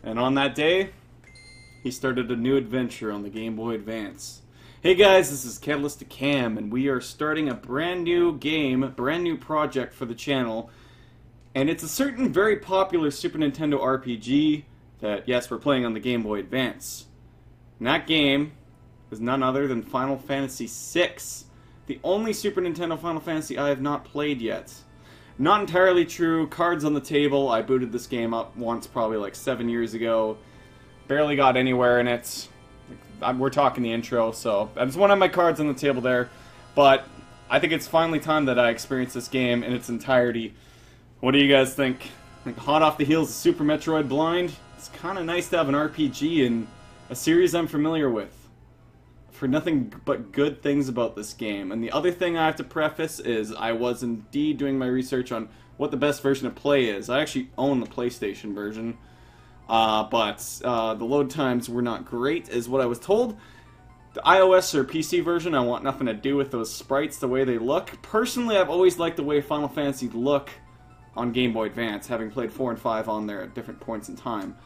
And on that day, he started a new adventure on the Game Boy Advance. Hey guys, this is Catalyst Cam, and we are starting a brand new game, brand new project for the channel. And it's a certain very popular Super Nintendo RPG that, yes, we're playing on the Game Boy Advance. And that game is none other than Final Fantasy VI, the only Super Nintendo Final Fantasy I have not played yet. Not entirely true. Cards on the table. I booted this game up once, probably like 7 years ago. Barely got anywhere in it. We're talking the intro, so that's one of my cards on the table there. But I think it's finally time that I experience this game in its entirety. What do you guys think? Like, hot off the heels of Super Metroid Blind, it's kind of nice to have an RPG in a series I'm familiar with. For nothing but good things about this game. And the other thing I have to preface is I was indeed doing my research on what the best version of play is. I actually own the PlayStation version, but the load times were not great, is what I was told. The iOS or PC version, I want nothing to do with those sprites, the way they look. Personally, I've always liked the way Final Fantasy look on Game Boy Advance, having played 4 and 5 on there at different points in time.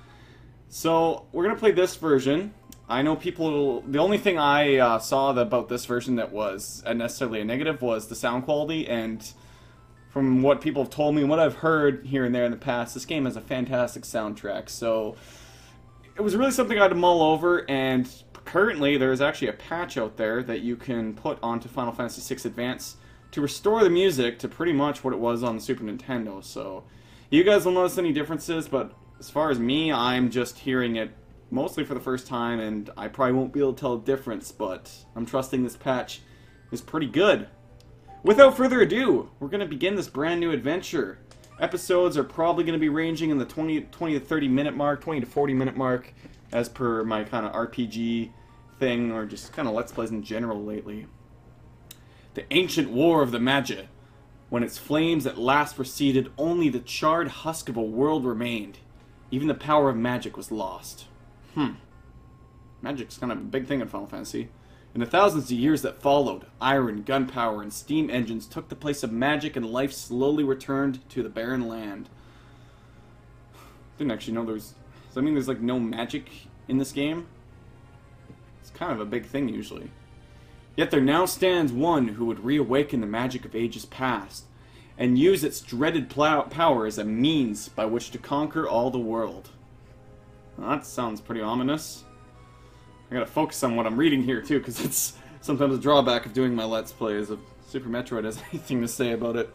So, we're going to play this version. I know people, the only thing I saw about this version that was necessarily a negative was the sound quality, and from what people have told me and what I've heard here and there in the past, this game has a fantastic soundtrack, so it was really something I had to mull over, and currently there's actually a patch out there that you can put onto Final Fantasy VI Advance to restore the music to pretty much what it was on the Super Nintendo, so you guys will notice any differences, but as far as me, I'm just hearing it mostly for the first time, and I probably won't be able to tell the difference, but I'm trusting this patch is pretty good. Without further ado, we're going to begin this brand new adventure. Episodes are probably going to be ranging in the 20 to 30 minute mark, 20 to 40 minute mark, as per my kind of RPG thing, or just kind of Let's Plays in general lately. The ancient war of the Magi. When its flames at last receded, only the charred husk of a world remained. Even the power of magic was lost. Magic's kind of a big thing in Final Fantasy. In the thousands of years that followed, iron, gunpowder, and steam engines took the place of magic, and life slowly returned to the barren land. Didn't actually know there was... Does that mean there's like no magic in this game? It's kind of a big thing usually. Yet there now stands one who would reawaken the magic of ages past, and use its dreaded power as a means by which to conquer all the world. Well, that sounds pretty ominous. I gotta focus on what I'm reading here too, because it's sometimes a drawback of doing my Let's Plays if Super Metroid has anything to say about it.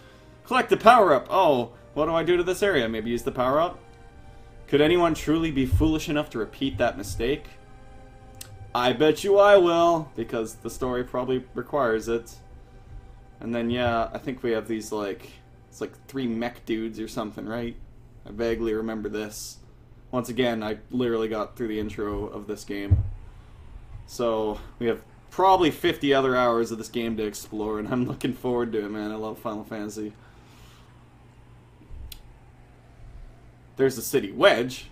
Collect the power-up! Oh, what do I do to this area? Maybe use the power-up? Could anyone truly be foolish enough to repeat that mistake? I bet you I will, because the story probably requires it. And then, yeah, I think we have these, like, it's like 3 mech dudes or something, right? I vaguely remember this. Once again, I literally got through the intro of this game. So, we have probably 50 other hours of this game to explore, and I'm looking forward to it, man. I love Final Fantasy. There's the city. Wedge?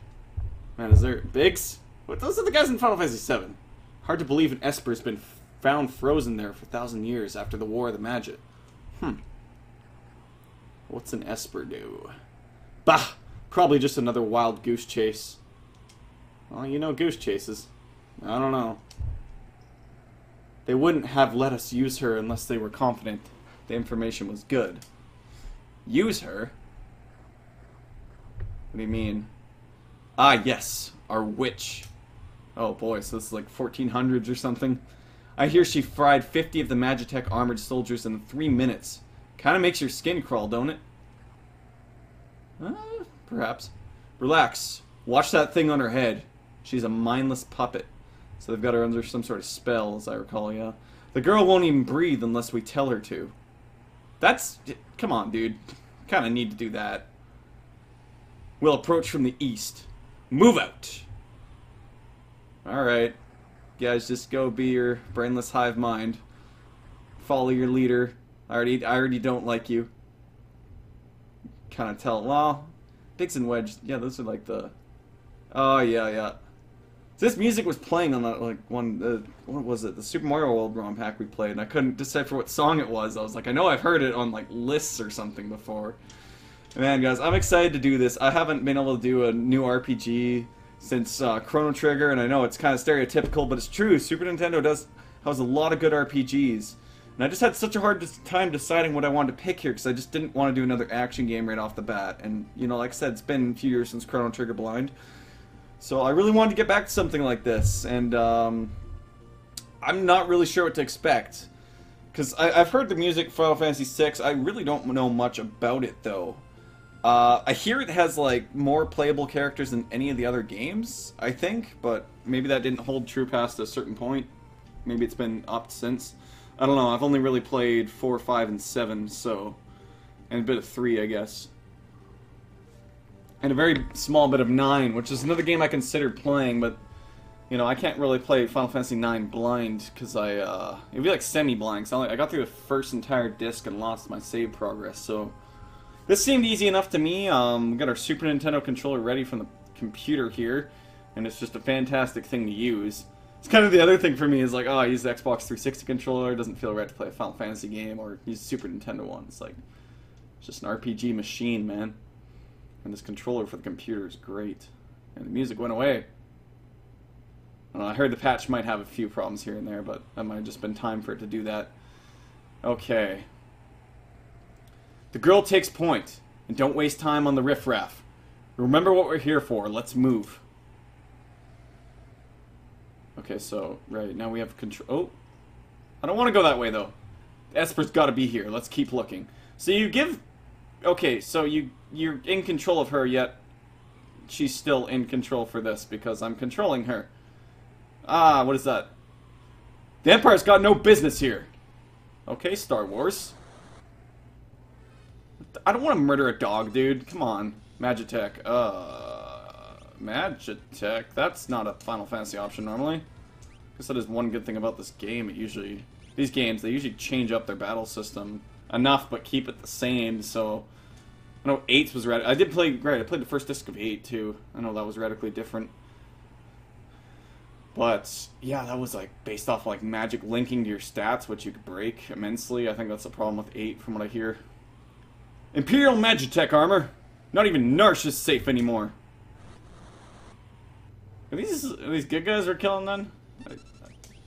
Man, is there... Biggs? What? Those are the guys in Final Fantasy VII. Hard to believe an Esper's been found frozen there for 1,000 years after the War of the Magi. What's an Esper do? Bah! Probably just another wild goose chase. Well, you know goose chases. I don't know. They wouldn't have let us use her unless they were confident the information was good. Use her? What do you mean? Ah, yes. Our witch. Oh boy, so this is like 1400s or something. I hear she fried 50 of the Magitek armored soldiers in 3 minutes. Kinda makes your skin crawl, don't it? Perhaps. Relax. Watch that thing on her head. She's a mindless puppet. So they've got her under some sort of spell, as I recall, yeah. The girl won't even breathe unless we tell her to. That's... Come on, dude. Kinda need to do that. We'll approach from the east. Move out! Alright. Guys, just go be your brainless hive mind. Follow your leader. I already don't like you. Kind of tell. Well, Biggs and Wedge. Yeah, those are like the. Oh yeah, yeah. This music was playing on that like one. What was it? The Super Mario World ROM pack we played, and I couldn't decipher what song it was. I was like, I know I've heard it on like lists or something before. Man, guys, I'm excited to do this. I haven't been able to do a new RPG since Chrono Trigger, and I know it's kind of stereotypical, but it's true. Super Nintendo has a lot of good RPGs. And I just had such a hard time deciding what I wanted to pick here, because I just didn't want to do another action game right off the bat. And, you know, like I said, it's been a few years since Chrono Trigger Blind. So I really wanted to get back to something like this, and I'm not really sure what to expect. Because I've heard the music for Final Fantasy VI. I really don't know much about it, though. I hear it has, like, more playable characters than any of the other games, I think. But maybe that didn't hold true past a certain point. Maybe it's been upped since. I don't know. I've only really played 4, 5, and 7, so... And a bit of 3, I guess. And a very small bit of 9, which is another game I considered playing, but... You know, I can't really play Final Fantasy IX blind, because it'd be like semi-blind, because I got through the first entire disc and lost my save progress, so... This seemed easy enough to me. We got our Super Nintendo controller ready from the computer here, and it's just a fantastic thing to use. It's kind of the other thing for me is like, oh, I use the Xbox 360 controller, it doesn't feel right to play a Final Fantasy game, or use the Super Nintendo one. It's like, it's just an RPG machine, man. And this controller for the computer is great. And the music went away. I heard the patch might have a few problems here and there, but that might have just been time for it to do that. Okay. The girl takes point, and don't waste time on the riffraff. Remember what we're here for, let's move. Okay, so, right, now we have control. Oh! I don't want to go that way, though. Esper's got to be here, let's keep looking. So you give... Okay, so you're in control of her, yet she's still in control for this, because I'm controlling her. Ah, what is that? The Empire's got no business here. Okay, Star Wars. I don't want to murder a dog, dude. Come on. Magitek. Magitek. That's not a Final Fantasy option normally. I guess that is one good thing about this game. These games, they usually change up their battle system enough, but keep it the same, so... I know 8 was I did play, right, I played the first disc of 8, too. I know that was radically different. But, yeah, that was, like, based off, like, magic linking to your stats, which you could break immensely. I think that's the problem with 8, from what I hear. Imperial Magitek armor! Not even Narsh is safe anymore. Are these good guys we're killing, then?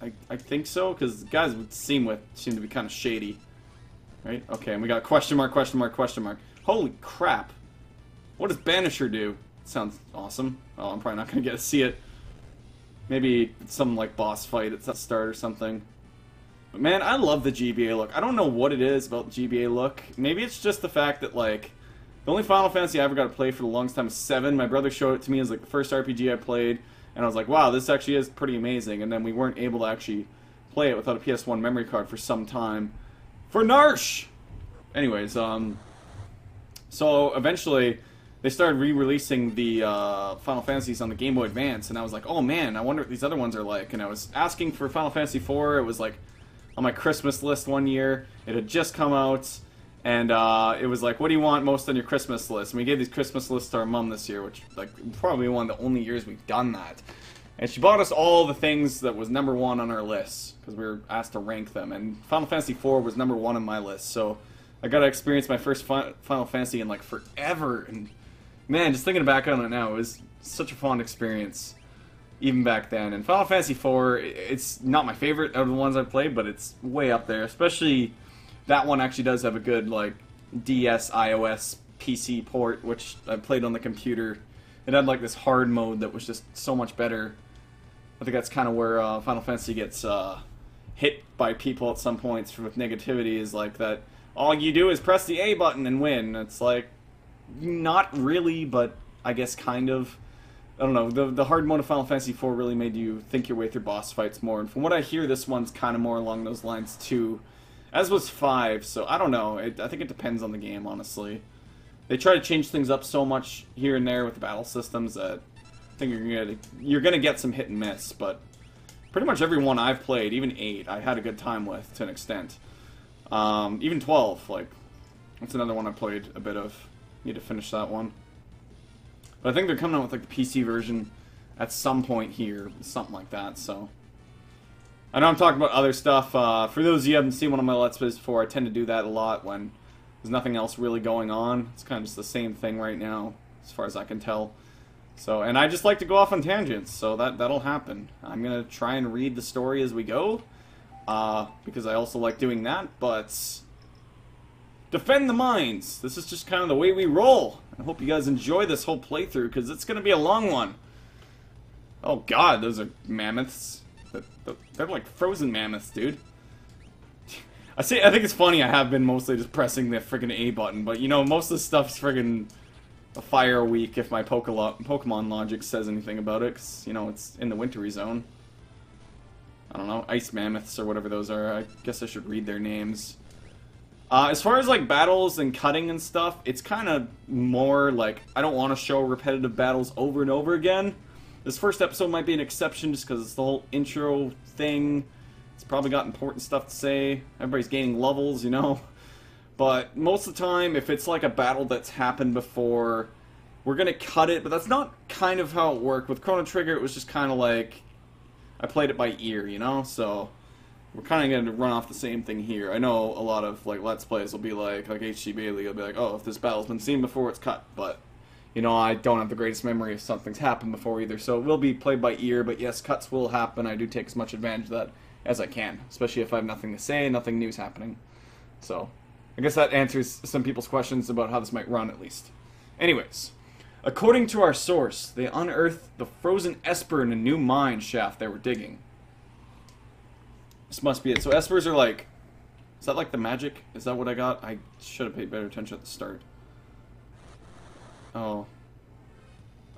I think so, because the guys would seem to be kind of shady. Right? Okay, and we got question mark, question mark, question mark. Holy crap! What does Banisher do? Sounds awesome. Oh, I'm probably not going to get to see it. Maybe some, like, boss fight at the start or something. But, man, I love the GBA look. I don't know what it is about the GBA look. Maybe it's just the fact that, like, the only Final Fantasy I ever got to play for the longest time was 7. My brother showed it to me as, like, the first RPG I played. And I was like, wow, this actually is pretty amazing. And then we weren't able to actually play it without a PS1 memory card for some time. For Narsh! Anyways, so eventually... They started re-releasing the Final Fantasies on the Game Boy Advance, and I was like, oh man, I wonder what these other ones are like. And I was asking for Final Fantasy IV, it was like on my Christmas list one year, it had just come out, and it was like, what do you want most on your Christmas list? And we gave these Christmas lists to our mom this year, which, like, probably one of the only years we've done that. And she bought us all the things that was number 1 on our list, because we were asked to rank them, and Final Fantasy IV was number 1 on my list, so I got to experience my first Final Fantasy in, like, forever, and... Man, just thinking back on it now, it was such a fun experience, even back then. And Final Fantasy IV, it's not my favorite out of the ones I've played, but it's way up there. Especially, that one actually does have a good, like, DS, iOS, PC port, which I played on the computer. It had, like, this hard mode that was just so much better. I think that's kind of where Final Fantasy gets hit by people at some points with negativity, is like that all you do is press the A button and win. It's like... Not really, but I guess kind of. I don't know, the hard mode of Final Fantasy IV really made you think your way through boss fights more, and from what I hear, this one's kind of more along those lines too. As was 5, so I don't know, I think it depends on the game, honestly. They try to change things up so much here and there with the battle systems that I think you're gonna get some hit and miss, but pretty much every one I've played, even 8, I had a good time with, to an extent. Even 12, like, that's another one I played a bit of. Need to finish that one. But I think they're coming out with like the PC version at some point here, something like that, so. I know I'm talking about other stuff. For those of you who haven't seen one of my Let's Plays before, I tend to do that a lot when there's nothing else really going on. It's kind of just the same thing right now, as far as I can tell. So, and I just like to go off on tangents, so that'll happen. I'm gonna try and read the story as we go, because I also like doing that, but defend the mines. This is just kind of the way we roll. I hope you guys enjoy this whole playthrough, because it's gonna be a long one. Oh god, those are mammoths. They're like frozen mammoths, dude. I think it's funny I have been mostly just pressing the friggin' A button, but you know, most of the stuff's friggin' a fire week if my Pokemon logic says anything about it, because, you know, it's in the wintry zone. I don't know, ice mammoths or whatever those are. I guess I should read their names. As far as, like, battles and cutting and stuff, it's kind of more, like, I don't want to show repetitive battles over and over again. This first episode might be an exception just because it's the whole intro thing. It's probably got important stuff to say. Everybody's gaining levels, you know? But most of the time, if it's like a battle that's happened before, we're going to cut it. But that's not kind of how it worked. With Chrono Trigger, it was just kind of like, I played it by ear, you know? So we're kind of going to run off the same thing here. I know a lot of like Let's Plays will be like H.G. Bailey will be like, oh, if this battle's been seen before, it's cut. But, you know, I don't have the greatest memory if something's happened before either. So it will be played by ear, but yes, cuts will happen. I do take as much advantage of that as I can, especially if I have nothing to say, nothing new's happening. So I guess that answers some people's questions about how this might run, at least. Anyways, according to our source, they unearthed the frozen Esper in a new mine shaft they were digging. This must be it. So Espers are like, is that like the magic? Is that what I got? I should have paid better attention at the start. Oh.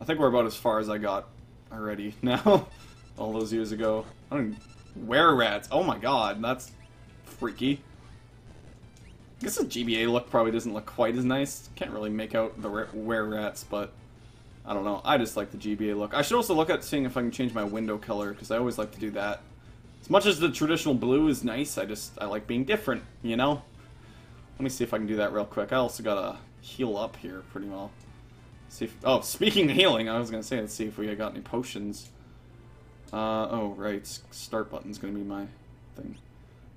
I think we're about as far as I got already now. All those years ago. I don't even... Were-rats. Oh my god, that's freaky. I guess the GBA look probably doesn't look quite as nice. Can't really make out the were-rats, but I don't know. I just like the GBA look. I should also look at seeing if I can change my window color, because I always like to do that. As much as the traditional blue is nice, I like being different, you know? Let me see if I can do that real quick. I also gotta heal up here pretty well. See if, oh, speaking of healing, I was gonna say, let's see if we got any potions. Oh, right, start button's gonna be my thing.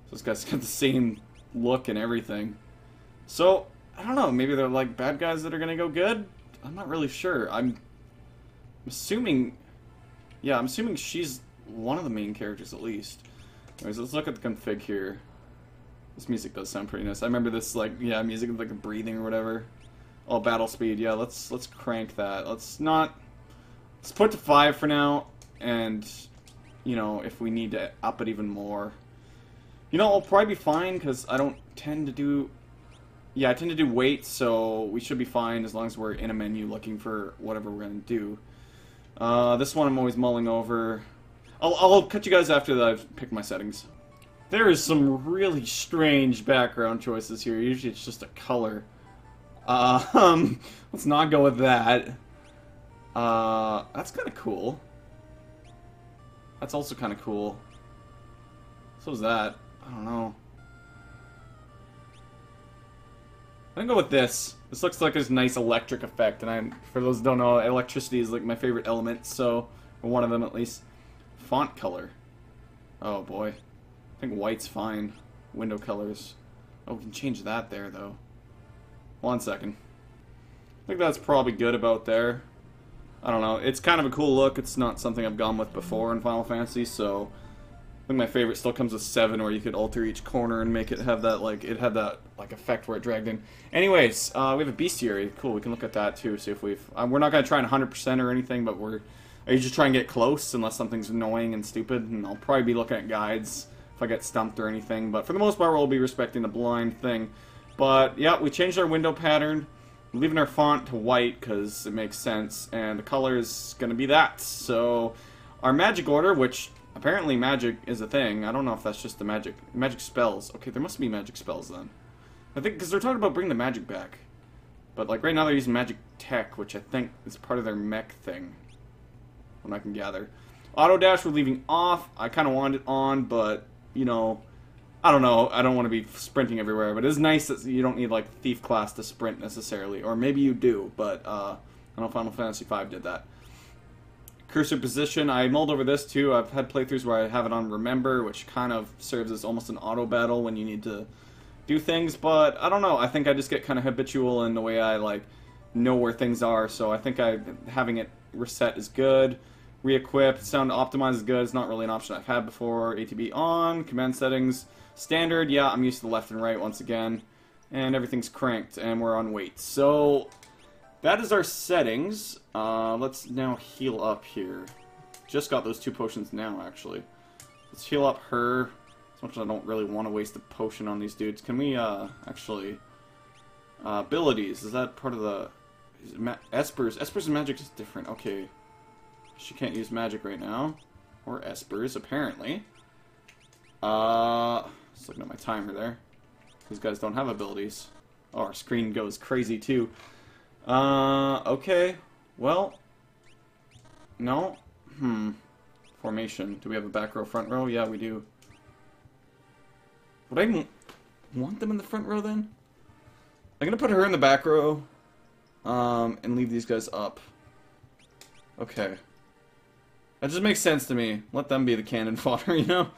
So this guy's got the same look and everything. So, I don't know, maybe they're like bad guys that are gonna go good? I'm not really sure. I'm assuming... Yeah, I'm assuming she's one of the main characters at least. Anyways, let's look at the config here. This music does sound pretty nice. I remember this, like, yeah, music with like a breathing or whatever. Oh, battle speed, yeah, let's crank that. Let's put it to 5 for now. And, you know, if we need to up it even more. You know, I'll probably be fine, because I don't tend to do... Yeah, I tend to do weight, so we should be fine as long as we're in a menu looking for whatever we're going to do. This one I'm always mulling over. I'll cut you guys after that I've picked my settings. There is some really strange background choices here. Usually it's just a color. Let's not go with that. That's kind of cool. That's also kind of cool. So is that. I don't know. I'm gonna go with this. This looks like a nice electric effect, and for those who don't know, electricity is like my favorite element, so, or one of them at least. Font color. Oh boy. I think white's fine. Window colors. Oh, we can change that there, though. 1 second. I think that's probably good about there. I don't know. It's kind of a cool look. It's not something I've gone with before in Final Fantasy, so I think my favorite still comes with 7, where you could alter each corner and make it have that, like, it had that, like, effect where it dragged in. Anyways, we have a bestiary. Cool, we can look at that, too, see if we've... we're not going to try and 100% or anything, but I usually try and get close, unless something's annoying and stupid, and I'll probably be looking at guides if I get stumped or anything, but for the most part, we'll be respecting the blind thing. But, yeah, we changed our window pattern. We're leaving our font to white, because it makes sense, and the color is going to be that. So, our magic order, which... Apparently magic is a thing. I don't know if that's just the magic spells. Okay, there must be magic spells then. I think, because they're talking about bringing the magic back. But, like, right now they're using Magitek, which I think is part of their mech thing. From what I can gather. Auto dash we're leaving off. I kind of want it on, but, you know, I don't know. I don't want to be sprinting everywhere. But it is nice that you don't need, like, Thief class to sprint necessarily. Or maybe you do, but, I don't know Final Fantasy V did that. Cursor position, I mulled over this too. I've had playthroughs where I have it on Remember, which kind of serves as almost an auto battle when you need to do things, but I don't know. I think I just get kind of habitual in the way I like know where things are, so I think having it reset is good. Re-equip, sound optimize is good. It's not really an option I've had before. ATB on, command settings, standard. Yeah, I'm used to the left and right once again. And everything's cranked, and we're on weight. So, that is our settings. Let's now heal up here. Just got those 2 potions now, actually. Let's heal up her. As much as I don't really want to waste a potion on these dudes. Can we, actually... abilities, is that part of the... Espers? Espers and magic is different. Okay. She can't use magic right now. Or espers, apparently. Just looking at my timer there. These guys don't have abilities. Oh, our screen goes crazy, too. Okay. Well. No. Formation. Do we have a back row, front row? Yeah, we do. Would I even want them in the front row, then? I'm gonna put her in the back row. And leave these guys up. Okay. That just makes sense to me. Let them be the cannon fodder, you know?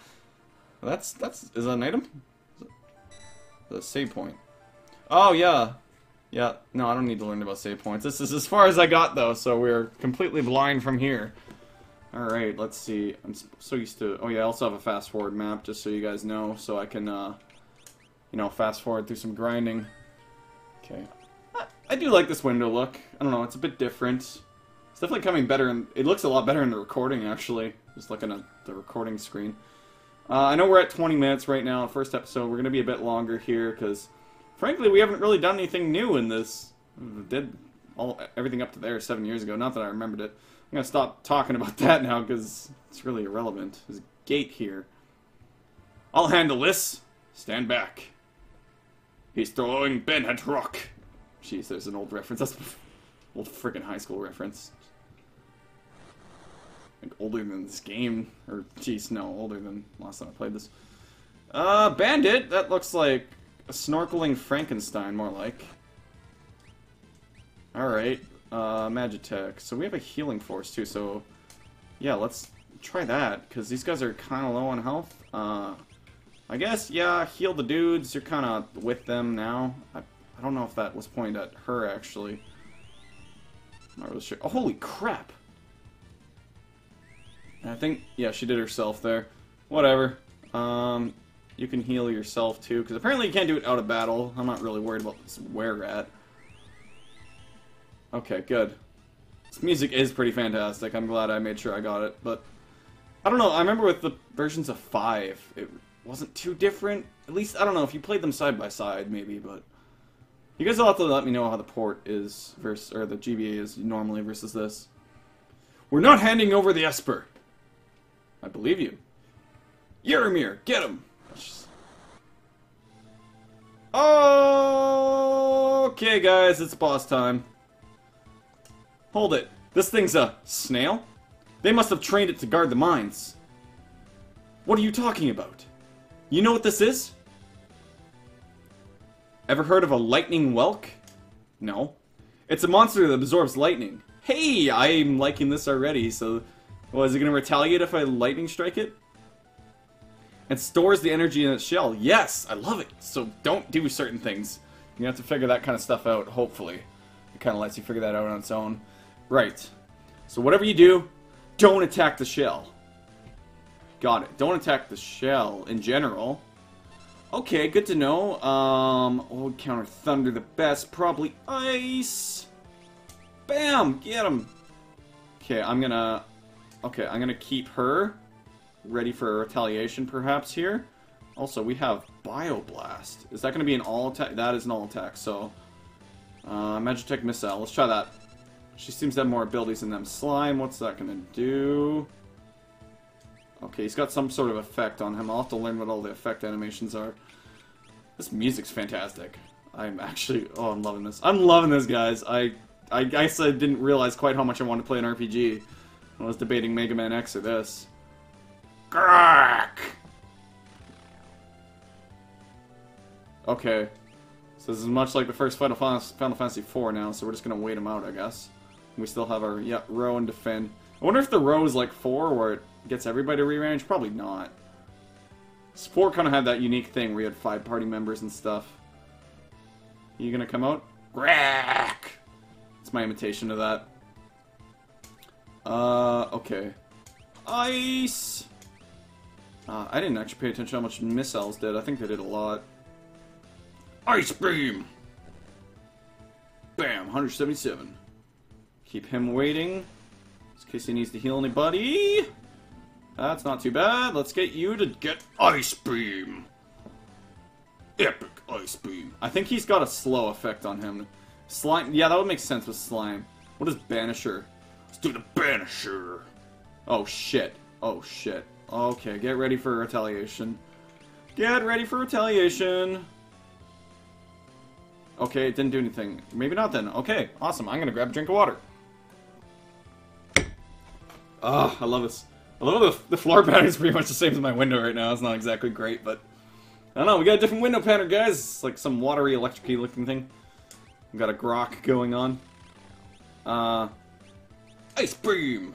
Is that an item? The save point. Oh, yeah. Yeah, no, I don't need to learn about save points. This is as far as I got, though, so we're completely blind from here. Alright, let's see. I'm so used to... Oh, yeah, I also have a fast-forward map, just so you guys know, so I can, you know, fast-forward through some grinding. Okay. I do like this window look. I don't know, it's a bit different. It's definitely coming better, and it looks a lot better in the recording, actually. Just looking at the recording screen. I know we're at 20 minutes right now, first episode. We're going to be a bit longer here, because, frankly, we haven't really done anything new in this. We did everything up to there 7 years ago. Not that I remembered it. I'm going to stop talking about that now, because it's really irrelevant. There's a gate here. I'll handle this. Stand back. He's throwing Ben at rock. Jeez, there's an old reference. That's an old freaking high school reference. Like older than this game. Or, jeez, no, older than last time I played this. Bandit! That looks like a snorkeling Frankenstein, more like. Alright, Magitek. So we have a healing force, too, so... Yeah, let's try that, because these guys are kind of low on health. I guess, yeah, heal the dudes. You're kind of with them now. I don't know if that was pointed at her, actually. I'm not really sure. Oh, holy crap! I think, yeah, she did herself there. Whatever. You can heal yourself, too, because apparently you can't do it out of battle. I'm not really worried about this were-rat. Okay, good. This music is pretty fantastic. I'm glad I made sure I got it, but... I don't know, I remember with the versions of 5, it wasn't too different. At least, I don't know, if you played them side by side, maybe, but... You guys will have to let me know how the port is versus, or the GBA is normally versus this. We're not handing over the Esper. I believe you. Yaramir, get him! Okay, guys, it's boss time. Hold it. This thing's a snail? They must have trained it to guard the mines. What are you talking about? You know what this is? Ever heard of a lightning whelk? No. It's a monster that absorbs lightning. Hey, I'm liking this already, so... Well, is it going to retaliate if I lightning strike it? It stores the energy in its shell. Yes, I love it. So don't do certain things. You have to figure that kind of stuff out, hopefully. It kind of lets you figure that out on its own. Right. So whatever you do, don't attack the shell. Got it. Don't attack the shell in general. Okay, good to know. What would counter thunder the best? Probably ice. Bam! Get him! Okay, I'm gonna keep her ready for retaliation, perhaps, here. Also, we have Bioblast. Is that gonna be an all-attack? That is an all-attack, so... Magitek Missile. Let's try that. She seems to have more abilities than them. Slime, what's that gonna do? Okay, he's got some sort of effect on him. I'll have to learn what all the effect animations are. This music's fantastic. I'm actually... Oh, I'm loving this. I'm loving this, guys. I guess I didn't realize quite how much I wanted to play an RPG. I was debating Mega Man X or this. Grrrk! Okay. So this is much like the first Final Fantasy 4 now, so we're just gonna wait him out, I guess. We still have our, yeah, row and defend. I wonder if the row is like 4, where it gets everybody to re-range? Probably not. 4 kind of had that unique thing where you had 5 party members and stuff. You gonna come out? Grrrk! It's my imitation of that. Okay. Ice! I didn't actually pay attention to how much missiles did. I think they did a lot. Ice beam! Bam, 177. Keep him waiting. In case he needs to heal anybody. That's not too bad. Let's get you to get Ice Beam. Epic Ice Beam. I think he's got a slow effect on him. Slime. Yeah, that would make sense with Slime. What is Banisher? Let's do the Banisher. Oh, shit. Oh, shit. Okay, get ready for retaliation. Get ready for retaliation. Okay, it didn't do anything. Maybe not then. Okay, awesome. I'm gonna grab a drink of water. Oh, I love this. I love the floor pattern is pretty much the same as my window right now. It's not exactly great, but I don't know. We got a different window pattern, guys. It's like some watery, electric-y looking thing. We got a grok going on. Ice Beam.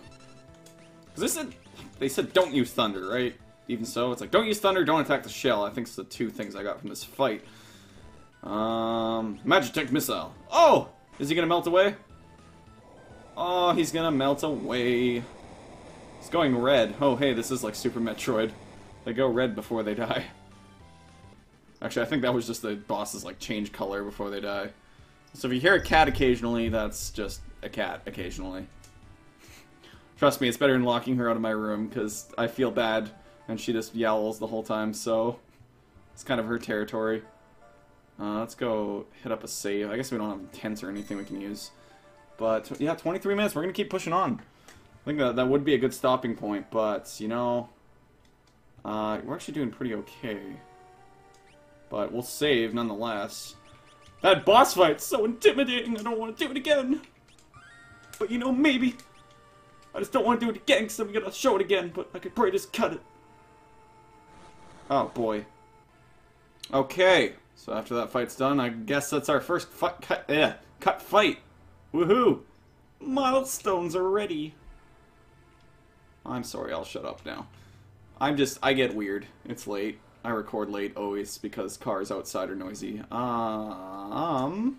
They said don't use thunder, right? Even so, it's like don't use thunder, don't attack the shell. I think it's the two things I got from this fight. Magitek missile. Oh, is he gonna melt away? Oh, he's gonna melt away. It's going red. Oh, hey, this is like Super Metroid. They go red before they die. Actually, I think that was just the bosses like change color before they die. So if you hear a cat occasionally, that's just a cat occasionally. Trust me, it's better than locking her out of my room, because I feel bad, and she just yowls the whole time, so it's kind of her territory. Let's go hit up a save. I guess we don't have tents or anything we can use. But, yeah, 23 minutes, we're going to keep pushing on. I think that would be a good stopping point, but, you know, we're actually doing pretty okay. But we'll save, nonetheless. That boss fight's so intimidating, I don't want to do it again. But, you know, maybe. I just don't want to do it again, because I'm going to show it again, but I could probably just cut it. Oh, boy. Okay, so after that fight's done, I guess that's our first cut fight. Woohoo! Milestones are ready. I'm sorry, I'll shut up now. I get weird. It's late. I record late always because cars outside are noisy. No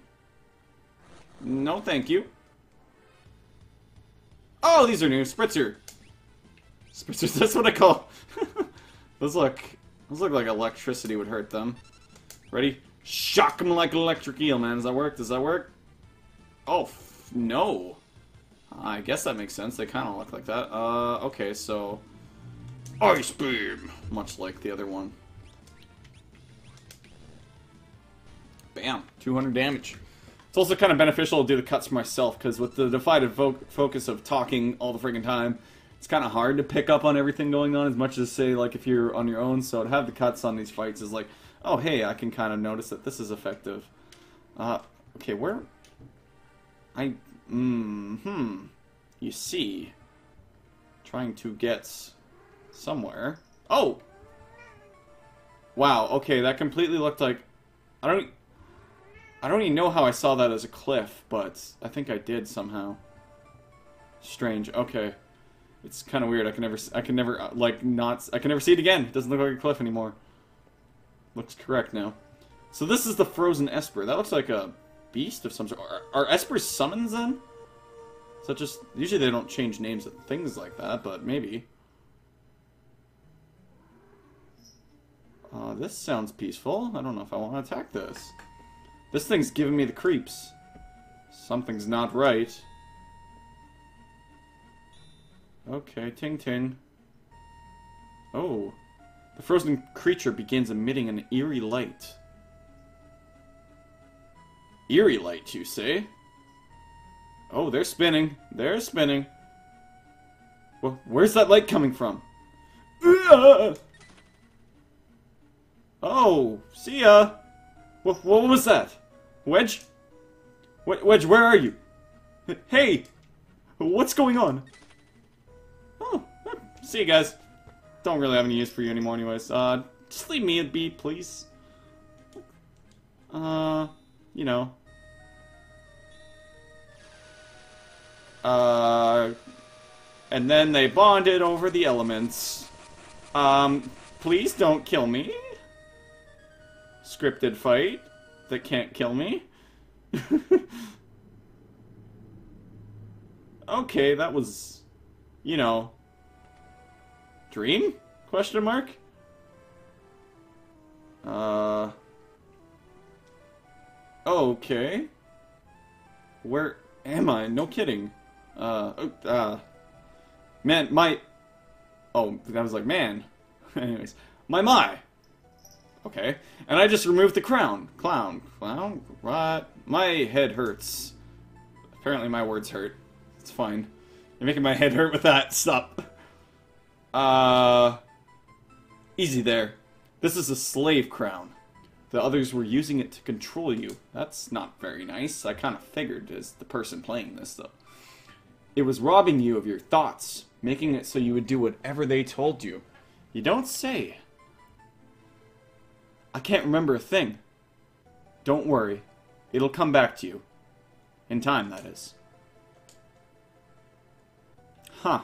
thank you. Oh, these are new. Spritzer. Spritzers, that's what I call. Those look like electricity would hurt them. Ready? Shock them like an electric eel, man. Does that work? Does that work? Oh, no. I guess that makes sense. They kind of look like that. Okay, so... Ice Beam! Much like the other one. Bam. 200 damage. It's also kind of beneficial to do the cuts for myself, because with the divided focus of talking all the freaking time, it's kind of hard to pick up on everything going on as much as, say, like, if you're on your own. So to have the cuts on these fights is like, oh, hey, I can kind of notice that this is effective. Okay, where... You see. Trying to get somewhere. Oh! Wow, okay, that completely looked like... I don't even know how I saw that as a cliff, but I think I did somehow. Strange. Okay. It's kind of weird. I can never see it again. It doesn't look like a cliff anymore. Looks correct now. So this is the frozen Esper. That looks like a beast of some sort. Are Espers summons then? Is that just... Usually they don't change names of things like that, but maybe. This sounds peaceful. I don't know if I want to attack this. This thing's giving me the creeps. Something's not right. Okay, ting ting. Oh. The frozen creature begins emitting an eerie light. Eerie light, you say? Oh, they're spinning. They're spinning. Well, where's that light coming from? Oh, see ya. What was that? Wedge? Wedge, where are you? Hey! What's going on? Oh, see you guys. Don't really have any use for you anymore anyways. Just leave me be, please. You know. And then they bonded over the elements. Please don't kill me. Scripted fight that can't kill me. Okay, that was you know, dream? Question mark? Okay. Where am I? No kidding. Man, oh, that was like, man. Anyways. My. Okay. And I just removed the crown. Clown. What? My head hurts. Apparently my words hurt. It's fine. You're making my head hurt with that. Stop. Easy there. This is a slave crown. The others were using it to control you. That's not very nice. I kind of figured as the person playing this, though. It was robbing you of your thoughts, making it so you would do whatever they told you. You don't say. I can't remember a thing. Don't worry. It'll come back to you. In time, that is. Huh.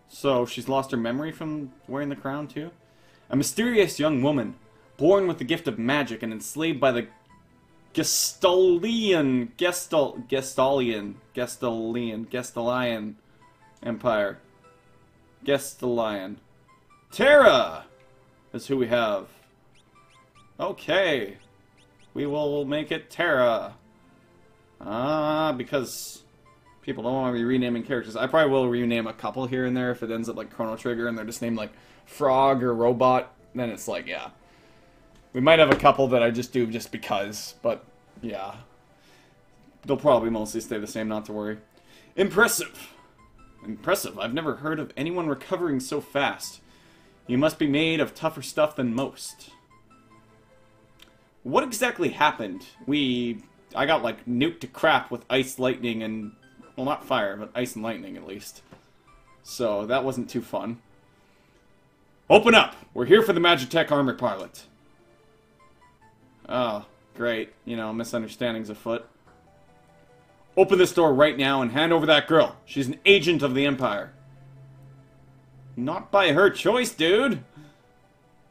So, she's lost her memory from wearing the crown, too? A mysterious young woman, born with the gift of magic and enslaved by the Gestalian Empire. Gestalian. Terra is who we have. Okay. We will make it Terra. Because people don't want to be renaming characters. I probably will rename a couple here and there if it ends up like Chrono Trigger and they're just named like Frog or Robot. Then it's like, yeah. We might have a couple that I just do just because, but yeah. They'll probably mostly stay the same, not to worry. Impressive. Impressive. I've never heard of anyone recovering so fast. You must be made of tougher stuff than most. What exactly happened? I got like nuked to crap with ice, lightning, and... well, not fire, but ice and lightning at least. So, that wasn't too fun. Open up! We're here for the Magitek armor pilot. Oh, great. You know, misunderstandings afoot. Open this door right now and hand over that girl. She's an agent of the Empire. Not by her choice, dude!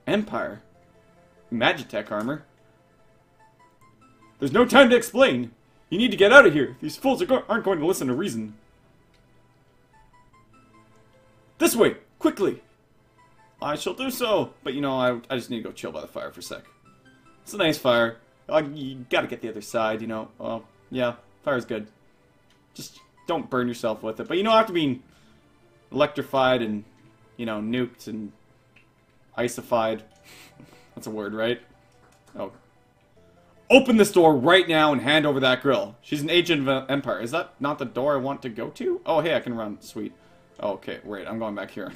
Empire? Magitek armor? There's no time to explain. You need to get out of here. These fools aren't going to listen to reason. This way! Quickly! I shall do so. But, you know, I just need to go chill by the fire for a sec. It's a nice fire. You gotta get the other side, you know. Well, yeah, fire's good. Just don't burn yourself with it. But you don't have to be electrified and, you know, nuked and icified. That's a word, right? Oh. Open this door right now and hand over that girl. She's an agent of Empire. Is that not the door I want to go to? Oh, hey, I can run. Sweet. Oh, okay, wait, I'm going back here.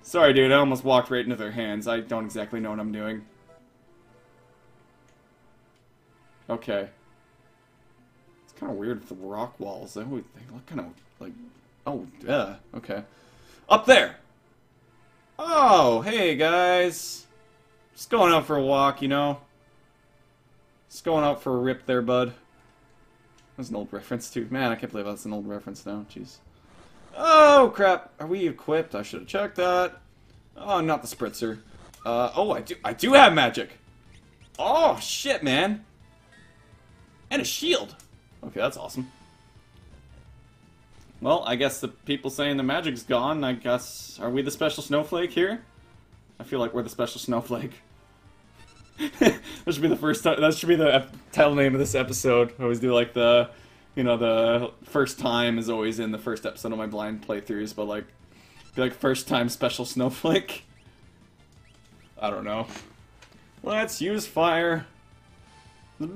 Sorry, dude, I almost walked right into their hands. I don't exactly know what I'm doing. Okay. It's kind of weird with the rock walls. They look kind of like... oh, yeah, okay. Up there! Oh, hey, guys. Just going out for a walk, you know. Just going out for a rip there, bud. That's an old reference, too. Man, I can't believe that's an old reference now. Jeez. Oh, crap. Are we equipped? I should have checked that. Oh, not the spritzer. Oh, I do have magic. Oh, shit, man. And a shield. Okay, that's awesome. Well, I guess the people saying the magic's gone, I guess... are we the special snowflake here? I feel like we're the special snowflake. That should be the first time. That should be the title name of this episode. I always do like the, you know, the first time is always in the first episode of my blind playthroughs, but like, be like first time special snowflake. I don't know. Let's use fire.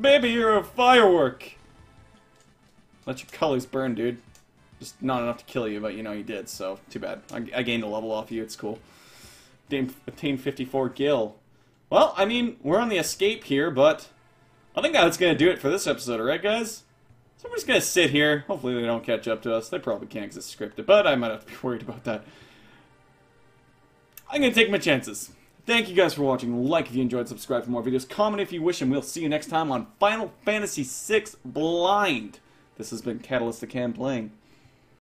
Baby, you're a firework. Let your colors burn, dude. Just not enough to kill you, but you know you did, so too bad. I gained a level off you. It's cool. Obtained 54 gil. Well, I mean, we're on the escape here, but I think that's going to do it for this episode, alright, guys? So we're just going to sit here. Hopefully they don't catch up to us. They probably can't because it's scripted, but I might have to be worried about that. I'm going to take my chances. Thank you guys for watching. Like if you enjoyed, subscribe for more videos, comment if you wish, and we'll see you next time on Final Fantasy VI Blind. This has been Catalyst the Cam playing.